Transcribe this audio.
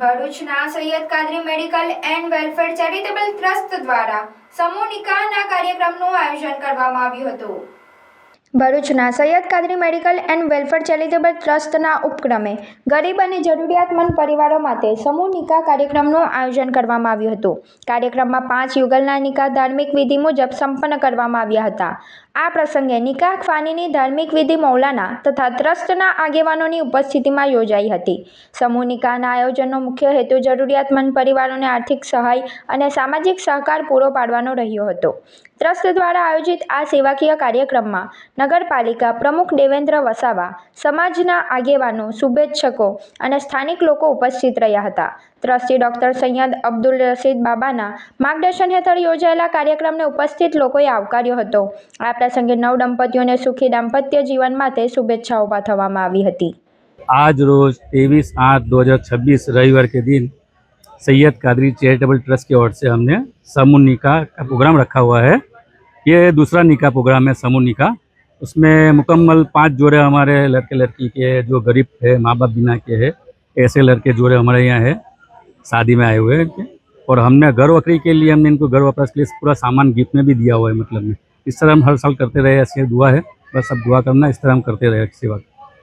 ભરૂચના Syed Qadri medical and welfare charitable trust દ્વારા સમૂહ નિકાહના કાર્યક્રમનું આયોજન કરવામાં આવ્યું હતું। ભરૂચના Syed Qadri medical and welfare charitable ટ્રસ્ટના ઉપક્રમે ગરીબ અને જરૂરિયાતમંદ પરિવારો માટે સમૂહ નિકાહ કાર્યક્રમનું આયોજન કરવામાં આવ્યું હતું। કાર્યક્રમમાં 5 યુગલના નિકાહ ધાર્મિક વિધિ મુજબ સંપન્ન કરવામાં આવ્યા હતા। આ પ્રસંગે નિકાહ ખ્વાનીની ધાર્મિક વિધિ મૌલાના તથા ટ્રસ્ટના આગેવાનોની ઉપસ્થિતિમાં યોજાઈ હતી। સમૂહ નિકાહના આયોજનનો મુખ્ય હેતુ જરૂરિયાતમંદ પરિવારોને આર્થિક સહાય અને સામાજિક સહકાર પૂરો પાડવાનો રહ્યો હતો। ટ્રસ્ટ દ્વારા આયોજિત આ સેવાકીય કાર્યક્રમમાં નગરપાલિકા પ્રમુખ દેવેન્દ્ર વસાવા, સમાજના આગેવાનો, શુભેચ્છકો અને સ્થાનિક લોકો ઉપસ્થિત રહ્યા હતા। ટ્રસ્ટી ડોક્ટર સૈયદ અબ્દુલ રશીદ બાબાના માર્ગદર્શન હેઠળ યોજાયેલા કાર્યક્રમને ઉપસ્થિત લોકોએ આવકાર્યો હતો। આ પ્રસંગે નવ દંપતીઓને સુખી દાંપત્ય જીવન માટે શુભેચ્છાઓ પાઠવવામાં આવી હતી। आज रोज 23/8/2026 रविवार के दिन सैयद कादरी चैरिटेबल ट्रस्ट की ओर से हमने समूह निकाह का प्रोग्राम रखा हुआ है। ये दूसरा निकाह प्रोग्राम है समूह निकाह। उसमें मुकम्मल 5 जोड़े हमारे लड़के लड़की के जो गरीब है, माँ बाप बिना के है, ऐसे लड़के जोड़े हमारे यहाँ है, शादी में आए हुए हैं। और हमने घर वकरी के लिए हमने इनको घर वापस के लिए पूरा सामान गिफ्ट में भी दिया हुआ है। मतलब में इस तरह हम हर साल करते रहे, ऐसी दुआ है, बस अब दुआ करना, इस तरह हम करते रहे सेवा।